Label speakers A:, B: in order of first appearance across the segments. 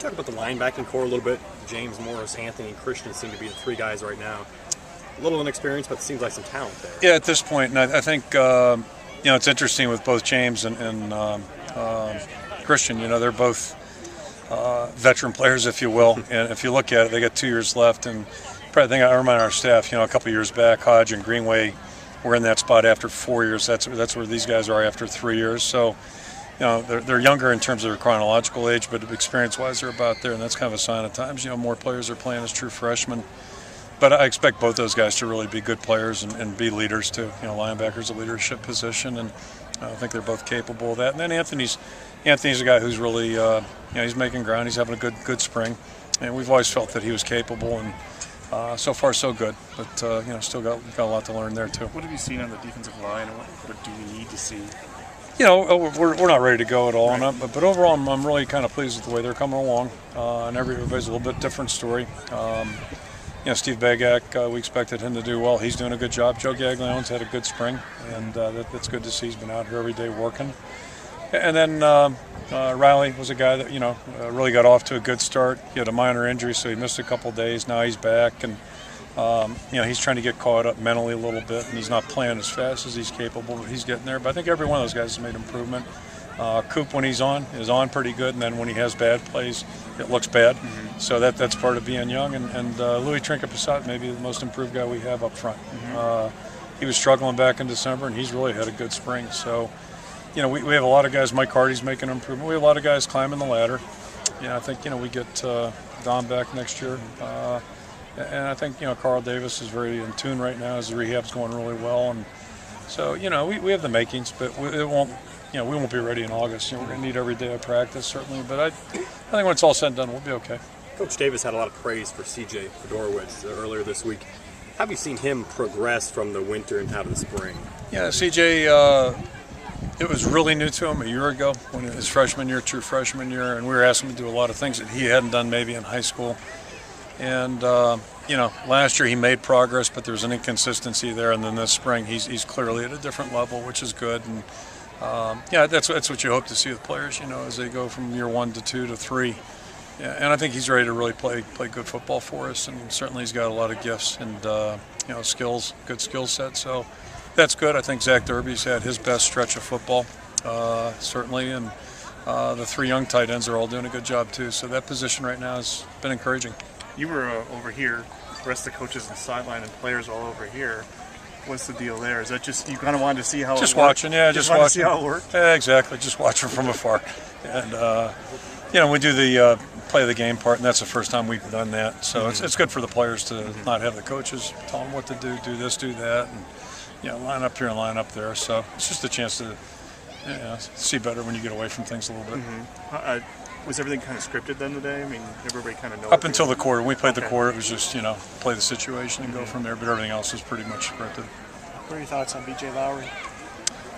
A: talk about the linebacking core a little bit? James, Morris, Anthony, and Christian seem to be the three guys right now. A little inexperienced, but it seems like some talent there.
B: Yeah, at this point, and I think it's interesting with both James and Christian. They're both veteran players, if you will. And if you look at it, they got 2 years left. And probably, I remind our staff, a couple years back, Hodge and Greenway were in that spot after 4 years. That's where these guys are after 3 years. So, they're younger in terms of their chronological age, but experience-wise, they're about there, and that's kind of a sign of times. More players are playing as true freshmen. But I expect both those guys to really be good players and be leaders too. Linebacker's a leadership position, and I think they're both capable of that. And then Anthony's a guy who's really, he's making ground. He's having a good spring, and we've always felt that he was capable, and so far so good. But still got a lot to learn there too.
C: What have you seen on the defensive line, and what do you need to see?
B: We're not ready to go at all, right. But overall, I'm really kind of pleased with the way they're coming along. And everybody's a little bit different story. Steve Bagak, we expected him to do well. He's doing a good job. Joe Gaglione's had a good spring, and that's good to see. He's been out here every day working. And then Riley was a guy that really got off to a good start. He had a minor injury, so he missed a couple days. Now he's back, and he's trying to get caught up mentally a little bit, and he's not playing as fast as he's capable, but he's getting there. But I think every one of those guys has made improvement. Coop, when he's on, is on pretty good, and then when he has bad plays, it looks bad. Mm-hmm. So that's part of being young. And Louis Trinket-Passat may be the most improved guy we have up front. Mm-hmm. He was struggling back in December, and he's really had a good spring. So, we have a lot of guys. Mike Hardy's making an improvement. We have a lot of guys climbing the ladder. I think, we get Don back next year. And I think, Carl Davis is very in tune right now. His rehab's going really well. And so, we have the makings, but it won't. We won't be ready in August. We're going to need every day of practice, certainly. But I think when it's all said and done, we'll be okay.
A: Coach Davis had a lot of praise for C.J. Fedorowicz earlier this week. How have you seen him progress from the winter and out of the spring?
B: Yeah, C.J., it was really new to him a year ago, when his freshman year, true freshman year, and we were asking him to do a lot of things that he hadn't done maybe in high school. And, last year he made progress, but there was an inconsistency there. And then this spring he's clearly at a different level, which is good. And that's what you hope to see with players, as they go from year 1 to 2 to 3. Yeah, and I think he's ready to really play good football for us, and certainly he's got a lot of gifts and skills, good skill set. So that's good. I think Zach Derby's had his best stretch of football, certainly, and the 3 young tight ends are all doing a good job too. So that position right now has been encouraging.
C: You were over here, the rest of the coaches on the sideline and players all over here. What's the deal there? Is that just you kind of wanted to see how
B: just
C: it worked?
B: Watching, yeah, just watching.
C: To see how it worked.
B: Yeah, exactly. Just watching from afar, and we do the play the game part, and that's the first time we've done that. So it's good for the players to not have the coaches tell them what to do this, do that, and line up here and line up there. So it's just a chance to see better when you get away from things a little bit.
C: Was everything kind of scripted then today? I mean, everybody kind of knows.
B: Up until the quarter, when we played the quarter, it was just play the situation and go from there. But everything else was pretty much scripted.
D: What are your thoughts on B.J. Lowry?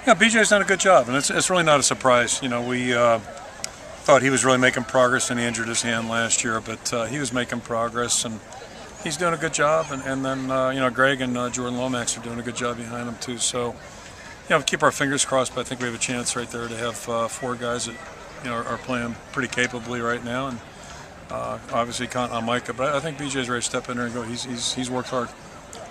B: Yeah, B.J.'s done a good job, and it's really not a surprise. We thought he was really making progress, and he injured his hand last year, but he was making progress, and he's doing a good job. And then Greg and Jordan Lomax are doing a good job behind him too. So keep our fingers crossed. But I think we have a chance right there to have 4 guys that are playing pretty capably right now, and obviously counting on Micah. But I think BJ's ready to step in there and go. He's worked hard.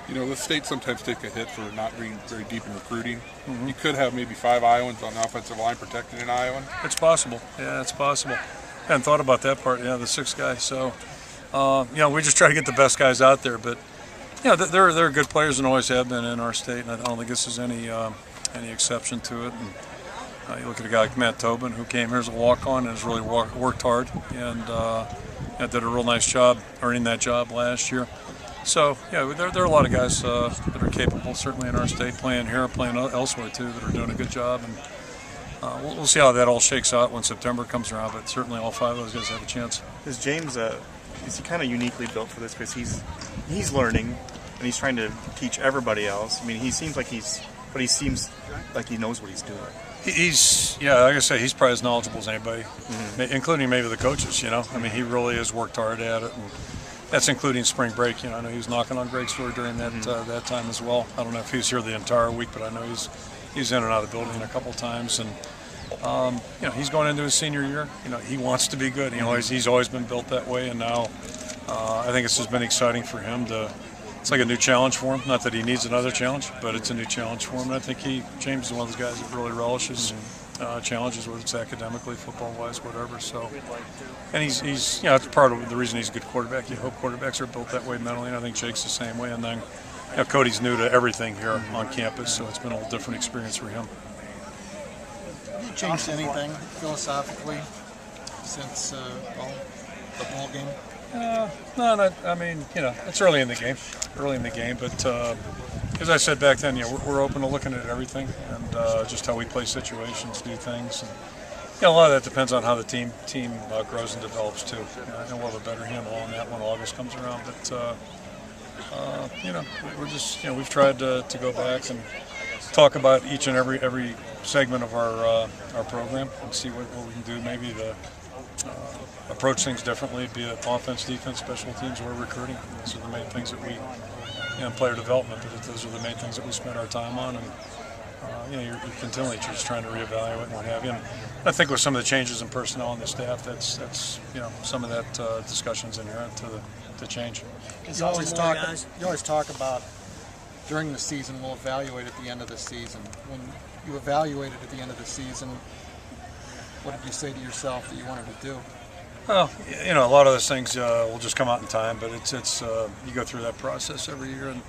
E: The state sometimes take a hit for not being very deep in recruiting. Mm-hmm. You could have maybe 5 Iowans on the offensive line protecting an Iowan.
B: It's possible. Yeah, it's possible. I hadn't thought about that part. Yeah, the 6th guy. So, we just try to get the best guys out there. But, they're good players and always have been in our state, and I don't think this is any exception to it. And, you look at a guy like Matt Tobin, who came here as a walk-on and has really worked hard and did a real nice job earning that job last year. So, there are a lot of guys that are capable, certainly in our state, playing here, playing elsewhere too, that are doing a good job. And we'll see how that all shakes out when September comes around, but certainly all 5 of those guys have a chance.
C: Is James, is he kind of uniquely built for this? Because he's learning, and he's trying to teach everybody else. I mean, he seems like he knows what he's doing.
B: He's, like I say, he's probably as knowledgeable as anybody, including maybe the coaches, I mean, he really has worked hard at it, and that's including spring break. I know he was knocking on Greg's door during that time as well. I don't know if he was here the entire week, but I know he's in and out of the building a couple times, and He's going into his senior year. He wants to be good. He's always been built that way, and now I think it's just been exciting for him to. It's like a new challenge for him. Not that he needs another challenge, but it's a new challenge for him. And I think James is one of those guys that really relishes challenges, whether it's academically, football-wise, whatever. So, and he's it's part of the reason he's a good quarterback. You hope quarterbacks are built that way mentally, and I think Jake's the same way. And then, Cody's new to everything here on campus, so it's been a whole different experience for him.
F: Have you changed anything philosophically since the ball game?
B: No, it's early in the game. But as I said back then, we're open to looking at everything and just how we play situations, do things. And, a lot of that depends on how the team grows and develops too. And we'll have a better handle on that when August comes around. But we're just we've tried to go back and talk about each and every segment of our program and see what we can do maybe to approach things differently, be it offense, defense, special teams, or recruiting. Those are the main things that we, player development, but those are the main things that we spend our time on. And, you're continually just trying to reevaluate and what have you. And I think with some of the changes in personnel on the staff, that's some of that discussion's inherent to the change.
F: You always talk about during the season, we'll evaluate at the end of the season. When you evaluated at the end of the season, what did you say to yourself that you wanted to do?
B: Well, a lot of those things will just come out in time, but it's you go through that process every year, and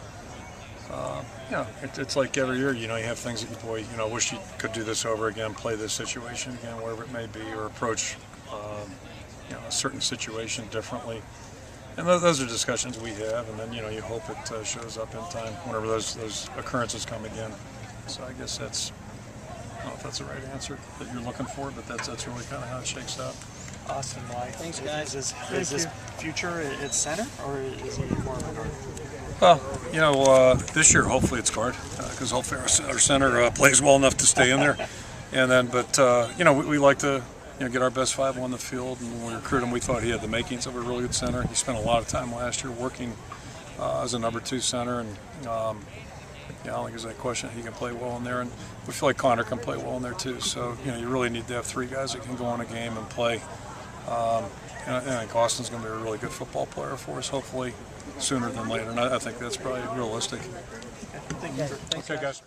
B: it's like every year, you have things that you wish you could do this over again, play this situation again, wherever it may be, or approach a certain situation differently. And those are discussions we have, and then you hope it shows up in time whenever those occurrences come again. So I guess I don't know if that's the right answer that you're looking for, but that's really kind of how it shakes out.
D: Austin, why?
F: Thanks, guys.
D: Is his future at center, or is he more of a guard?
B: Well, this year hopefully it's guard, because hopefully our center plays well enough to stay in there. And then, but we like to get our best five on the field, and when we recruited him, we thought he had the makings of a really good center. He spent a lot of time last year working as a number 2 center, and I don't think there's any question he can play well in there, and we feel like Connor can play well in there too. So you really need to have 3 guys that can go in a game and play. And I think Austin's going to be a really good football player for us, hopefully sooner than later. And I think that's probably realistic.
D: Thank you.
B: Okay, guys.